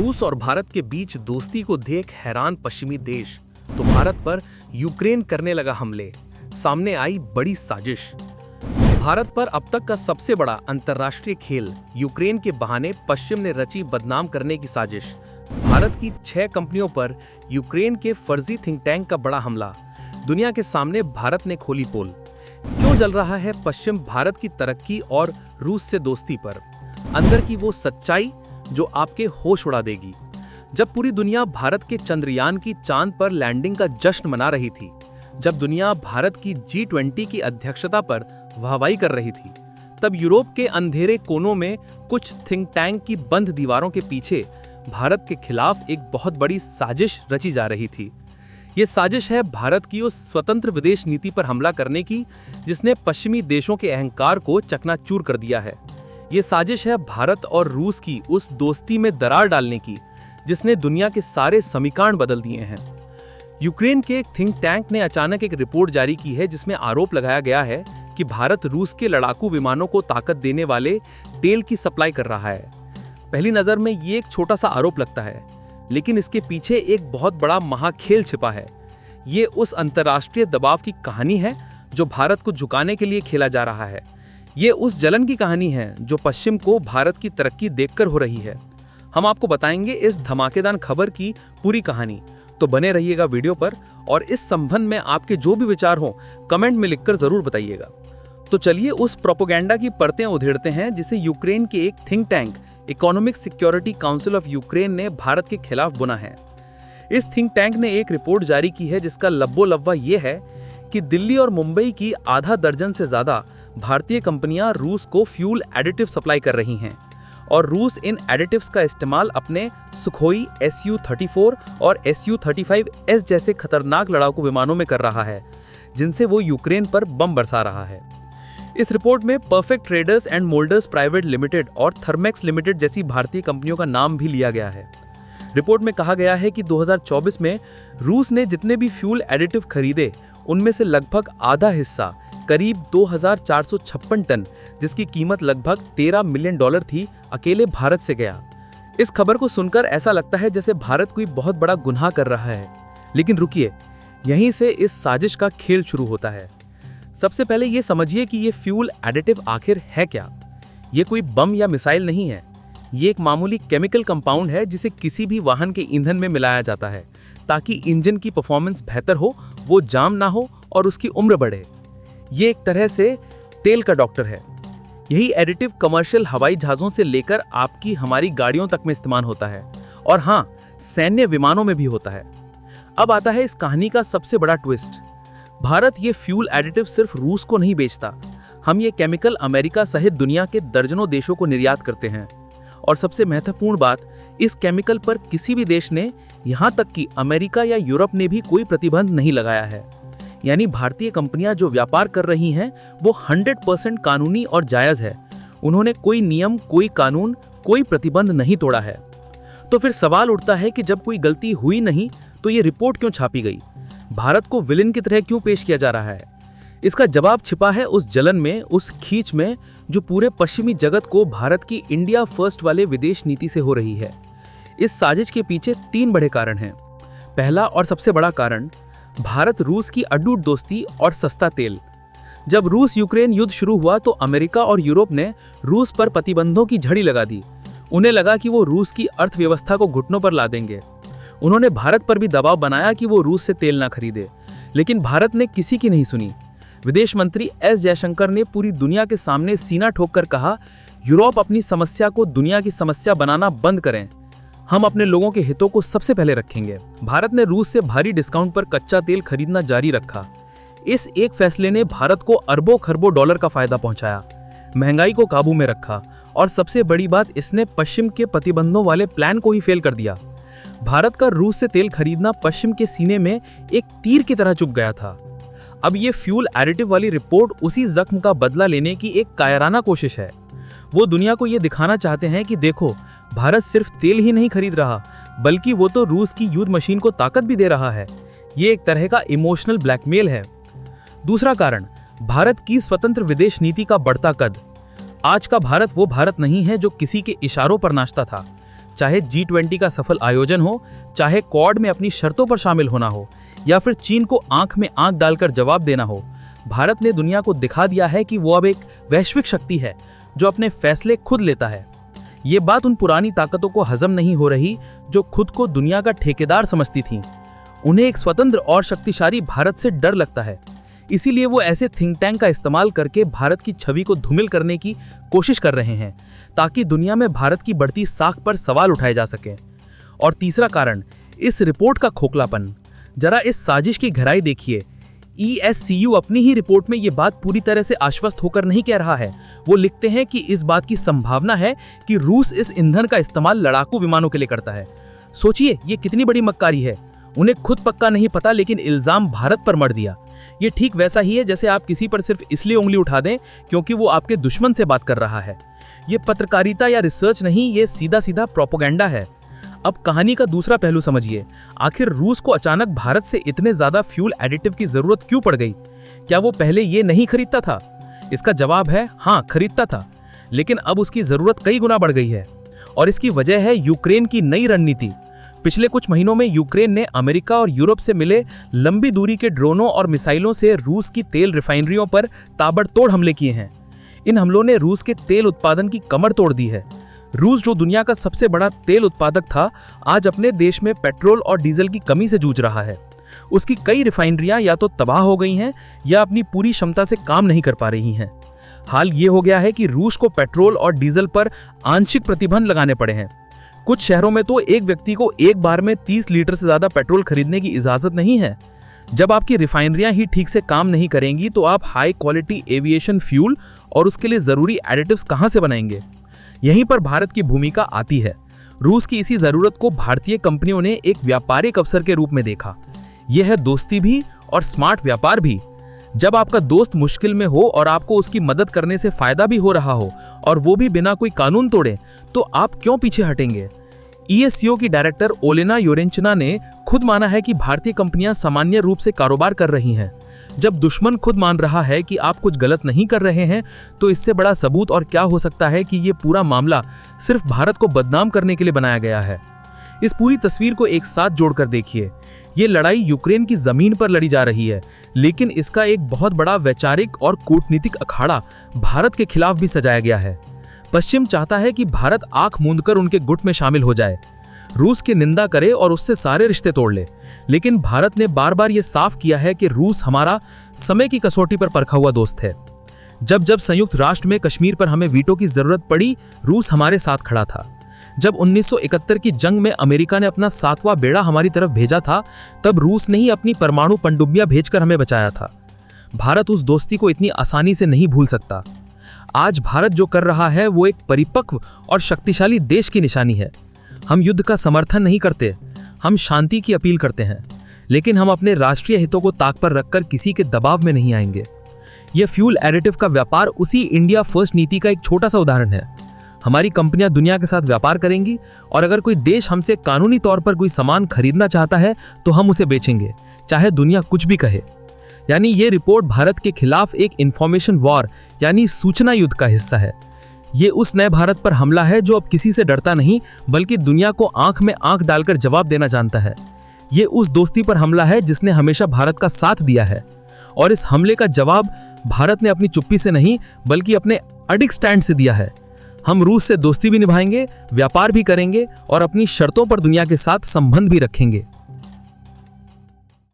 रूस और भारत के बीच दोस्ती को देख हैरान पश्चिमी देश तो भारत पर यूक्रेन करने लगा हमले। सामने आई बड़ी साजिश। भारत पर अब तक का सबसे बड़ा अंतर्राष्ट्रीय खेल यूक्रेन के बहाने पश्चिम ने रची बदनाम करने की साजिश। भारत की 6 कंपनियों पर यूक्रेन के फर्जी थिंक टैंक का बड़ा हमला। दुनिया के सामने भारत ने खोली पोल। क्यों जल रहा है पश्चिम भारत की तरक्की और रूस से दोस्ती पर? अंदर की वो सच्चाई जो आपके होश उड़ा देगी। जब पूरी दुनिया भारत के चंद्रयान की चांद पर लैंडिंग का जश्न मना रही थी, जब दुनिया भारत की G20 की अध्यक्षता पर वाहवाही कर रही थी, तब यूरोप के अंधेरे कोनों में कुछ थिंक टैंक की बंद दीवारों के पीछे भारत के खिलाफ एक बहुत बड़ी साजिश रची जा रही थी। ये साजिश है भारत की उस स्वतंत्र विदेश नीति पर हमला करने की जिसने पश्चिमी देशों के अहंकार को चकनाचूर कर दिया है। ये साजिश है भारत और रूस की उस दोस्ती में दरार डालने की जिसने दुनिया के सारे समीकरण बदल दिए हैं। यूक्रेन के एक थिंक टैंक ने अचानक एक रिपोर्ट जारी की है जिसमें आरोप लगाया गया है कि भारत रूस के लड़ाकू विमानों को ताकत देने वाले तेल की सप्लाई कर रहा है। पहली नजर में ये एक छोटा सा आरोप लगता है, लेकिन इसके पीछे एक बहुत बड़ा महाखेल छिपा है। ये उस अंतर्राष्ट्रीय दबाव की कहानी है जो भारत को झुकाने के लिए खेला जा रहा है। ये उस जलन की कहानी है जो पश्चिम को भारत की तरक्की देखकर हो रही है। हम आपको बताएंगे इस धमाकेदार खबर की पूरी कहानी, तो बने रहिएगा वीडियो पर और इस संबंध में आपके जो भी विचार हो कमेंट में लिखकर जरूर बताइएगा। तो चलिए उस प्रोपेगेंडा की परतें उधेड़ते हैं जिसे यूक्रेन के एक think tank economic security council of Ukraine ने भारत के खिलाफ बुना है। इस थिंक टैंक ने एक रिपोर्ट जारी की है जिसका लब्बो लव्वा ये है कि दिल्ली और मुंबई की आधा दर्जन से ज्यादा भारतीय कंपनियां रूस को फ्यूल एडिटिव सप्लाई कर रही हैं और रूस इन एडिटिव्स का इस्तेमाल अपने सुखोई Su-34 और Su-35S जैसे खतरनाक लड़ाकू विमानों में कर रहा है, जिनसे वो यूक्रेन पर बम बरसा रहा है। इस रिपोर्ट में perfect traders and moulders private limited और थर्मेक्स लिमिटेड जैसी भारतीय कंपनियों का नाम भी लिया गया है। रिपोर्ट में कहा गया है कि 2024 में रूस ने जितने भी फ्यूल एडिटिव खरीदे उनमें से लगभग आधा हिस्सा करीब 2456 टन, जिसकी कीमत लगभग $13 मिलियन थी, अकेले भारत से गया। इस खबर को सुनकर ऐसा लगता है जैसे भारत कोई बहुत बड़ा गुनाह कर रहा है, लेकिन रुकिए, यहीं से इस साजिश का खेल शुरू होता है। सबसे पहले ये समझिए कि ये फ्यूल एडिटिव आखिर है क्या। ये कोई बम या मिसाइल नहीं है। ये एक मामूली केमिकल कंपाउंड है जिसे किसी भी वाहन के ईंधन में मिलाया जाता है ताकि इंजन की परफॉर्मेंस बेहतर हो, वो जाम ना हो और उसकी उम्र बढ़े। ये एक तरह से तेल का डॉक्टर है। यही एडिटिव कमर्शियल हवाई जहाजों से लेकर आपकी हमारी गाड़ियों तक में इस्तेमाल होता है और हाँ, सैन्य विमानों में भी होता है। अब आता है इस कहानी का सबसे बड़ा ट्विस्ट। भारत ये फ्यूल एडिटिव सिर्फ रूस को नहीं बेचता, हम ये केमिकल अमेरिका सहित दुनिया के दर्जनों देशों को निर्यात करते हैं। और सबसे महत्वपूर्ण बात, इस केमिकल पर किसी भी देश ने, यहाँ तक कि अमेरिका या यूरोप ने भी कोई प्रतिबंध नहीं लगाया है। यानी भारतीय कंपनियां जो व्यापार कर रही हैं वो 100% कानूनी और जायज है। उन्होंने कोई नियम, कोई कानून, कोई प्रतिबंध नहीं तोड़ा है। तो फिर सवाल उठता है कि जब कोई गलती हुई नहीं तो ये रिपोर्ट क्यों छापी गई? भारत को विलेन की तरह क्यों पेश किया जा रहा है? इसका जवाब छिपा है उस जलन में, उस खींच में जो पूरे पश्चिमी जगत को भारत की इंडिया फर्स्ट वाले विदेश नीति से हो रही है। इस साजिश के पीछे 3 बड़े कारण हैं। पहला और सबसे बड़ा कारण, भारत रूस की अटूट दोस्ती और सस्ता तेल। जब रूस यूक्रेन युद्ध शुरू हुआ तो अमेरिका और यूरोप ने रूस पर प्रतिबंधों की झड़ी लगा दी। उन्हें लगा कि वो रूस की अर्थव्यवस्था को घुटनों पर ला देंगे। उन्होंने भारत पर भी दबाव बनाया कि वो रूस से तेल ना खरीदे, लेकिन भारत ने किसी की नहीं सुनी। विदेश मंत्री एस जयशंकर ने पूरी दुनिया के सामने सीना ठोक कर कहा, यूरोप अपनी समस्या को दुनिया की समस्या बनाना बंद करें, हम अपने लोगों के हितों को सबसे पहले रखेंगे। भारत ने रूस से भारी डिस्काउंट पर कच्चा तेल खरीदना जारी रखा। इस एक फैसले ने भारत को अरबों खरबों डॉलर का फायदा पहुंचाया, महंगाई को काबू में रखा और सबसे बड़ी बात, इसने पश्चिम के प्रतिबंधों वाले प्लान को ही फेल कर दिया। भारत का रूस से तेल खरीदना पश्चिम के सीने में एक तीर की तरह चुभ गया था। अब ये फ्यूल एडिटिव वाली रिपोर्ट उसी जख्म का बदला लेने की एक कायराना कोशिश है। वो दुनिया को ये दिखाना चाहते हैं कि देखो, भारत सिर्फ तेल ही नहीं खरीद रहा, बल्कि वो तो रूस की युद्ध मशीन को ताकत भी दे रहा है। ये एक तरह का इमोशनल ब्लैकमेल है। दूसरा कारण, भारत की स्वतंत्र विदेश नीति का बढ़ता कद। आज का भारत वो भारत नहीं है जो किसी के इशारों पर नाचता था। चाहे G20 का सफल आयोजन हो, चाहे क्वाड में अपनी शर्तों पर शामिल होना हो, या फिर चीन को आंख में आंख डालकर जवाब देना हो, भारत ने दुनिया को दिखा दिया है कि वो अब एक वैश्विक शक्ति है जो अपने फैसले खुद लेता है। ये बात उन पुरानी ताकतों को हजम नहीं हो रही जो खुद को दुनिया का ठेकेदार समझती थीं। उन्हें एक स्वतंत्र और शक्तिशाली भारत से डर लगता है, इसीलिए वो ऐसे थिंक टैंक का इस्तेमाल करके भारत की छवि को धूमिल करने की कोशिश कर रहे हैं, ताकि दुनिया में भारत की बढ़ती साख पर सवाल उठाए जा सके। और तीसरा कारण, इस रिपोर्ट का खोखलापन। जरा इस साजिश की गहराई देखिए। ESCU अपनी ही रिपोर्ट में ये बात पूरी तरह से आश्वस्त होकर नहीं कह रहा है। वो लिखते हैं कि इस बात की संभावना है कि रूस इस ईंधन का इस्तेमाल लड़ाकू विमानों के लिए करता है। सोचिए, ये कितनी बड़ी मक्कारी है। उन्हें खुद पक्का नहीं पता, लेकिन इल्जाम भारत पर मढ़ दिया। ये ठीक वैसा ही है जैसे आप किसी पर सिर्फ इसलिए उंगली उठा दें क्योंकि वो आपके दुश्मन से बात कर रहा है। ये पत्रकारिता या रिसर्च नहीं, ये सीधा सीधा प्रोपेगेंडा है। अब कहानी का दूसरा पहलू समझिए। आखिर रूस को अचानक भारत से इतने ज्यादा फ्यूल एडिटिव की जरूरत क्यों पड़ गई? क्या वो पहले ये नहीं खरीदता था? इसका जवाब है हाँ, खरीदता था, लेकिन अब उसकी जरूरत कई गुना बढ़ गई है। और इसकी वजह है यूक्रेन की नई रणनीति। पिछले कुछ महीनों में यूक्रेन ने अमेरिका और यूरोप से मिले लंबी दूरी के ड्रोनों और मिसाइलों से रूस की तेल रिफाइनरियों पर ताबड़तोड़ हमले किए हैं। इन हमलों ने रूस के तेल उत्पादन की कमर तोड़ दी है। रूस, जो दुनिया का सबसे बड़ा तेल उत्पादक था, आज अपने देश में पेट्रोल और डीजल की कमी से जूझ रहा है। उसकी कई रिफाइनरियां या तो तबाह हो गई हैं या अपनी पूरी क्षमता से काम नहीं कर पा रही हैं। हाल ये हो गया है कि रूस को पेट्रोल और डीजल पर आंशिक प्रतिबंध लगाने पड़े हैं। कुछ शहरों में तो एक व्यक्ति को एक बार में 30 लीटर से ज्यादा पेट्रोल खरीदने की इजाजत नहीं है। जब आपकी रिफाइनरियां ही ठीक से काम नहीं करेंगी तो आप हाई क्वालिटी एविएशन फ्यूल और उसके लिए जरूरी एडिटिव्स कहां से बनाएंगे? यहीं पर भारत की भूमिका आती है। रूस की इसी जरूरत को भारतीय कंपनियों ने एक व्यापारिक अवसर के रूप में देखा। यह है दोस्ती भी और स्मार्ट व्यापार भी। जब आपका दोस्त मुश्किल में हो और आपको उसकी मदद करने से फायदा भी हो रहा हो, और वो भी बिना कोई कानून तोड़े, तो आप क्यों पीछे हटेंगे? ESCO की डायरेक्टर ओलेना योरेंचिना ने खुद माना है कि भारतीय कंपनियां सामान्य रूप से कारोबार कर रही हैं। जब दुश्मन खुद मान रहा है कि आप कुछ गलत नहीं कर रहे हैं, तो इससे बड़ा सबूत और क्या हो सकता है कि ये पूरा मामला सिर्फ भारत को बदनाम करने के लिए बनाया गया है। इस पूरी तस्वीर को एक साथ जोड़कर देखिए। ये लड़ाई यूक्रेन की जमीन पर लड़ी जा रही है, लेकिन इसका एक बहुत बड़ा वैचारिक और कूटनीतिक अखाड़ा भारत के खिलाफ भी सजाया गया है। पश्चिम चाहता है कि भारत आंख मूंदकर उनके गुट में शामिल हो जाए, रूस की निंदा करे और उससे सारे रिश्ते तोड़ ले। लेकिन भारत ने बार बार ये साफ किया है कि रूस हमारा समय की कसौटी पर परखा हुआ दोस्त है। जब जब संयुक्त राष्ट्र में कश्मीर पर हमें वीटो की जरूरत पड़ी, रूस हमारे साथ खड़ा था। जब 1971 की जंग में अमेरिका ने अपना 7वां बेड़ा हमारी तरफ भेजा था, तब रूस ने ही अपनी परमाणु पनडुब्बियां भेजकर हमें बचाया था। भारत उस दोस्ती को इतनी आसानी से नहीं भूल सकता। आज भारत जो कर रहा है वो एक परिपक्व और शक्तिशाली देश की निशानी है। हम युद्ध का समर्थन नहीं करते, हम शांति की अपील करते हैं, लेकिन हम अपने राष्ट्रीय हितों को ताक पर रखकर किसी के दबाव में नहीं आएंगे। यह फ्यूल एडिटिव का व्यापार उसी इंडिया फर्स्ट नीति का एक छोटा सा उदाहरण है। हमारी कंपनियां दुनिया के साथ व्यापार करेंगी, और अगर कोई देश हमसे कानूनी तौर पर कोई सामान खरीदना चाहता है तो हम उसे बेचेंगे, चाहे दुनिया कुछ भी कहे। यानी ये रिपोर्ट भारत के खिलाफ एक इंफॉर्मेशन वॉर यानी सूचना युद्ध का हिस्सा है। ये उस नए भारत पर हमला है जो अब किसी से डरता नहीं, बल्कि दुनिया को आंख में आंख डालकर जवाब देना जानता है। ये उस दोस्ती पर हमला है जिसने हमेशा भारत का साथ दिया है, और इस हमले का जवाब भारत ने अपनी चुप्पी से नहीं, बल्कि अपने अडिग स्टैंड से दिया है। हम रूस से दोस्ती भी निभाएंगे, व्यापार भी करेंगे और अपनी शर्तों पर दुनिया के साथ संबंध भी रखेंगे।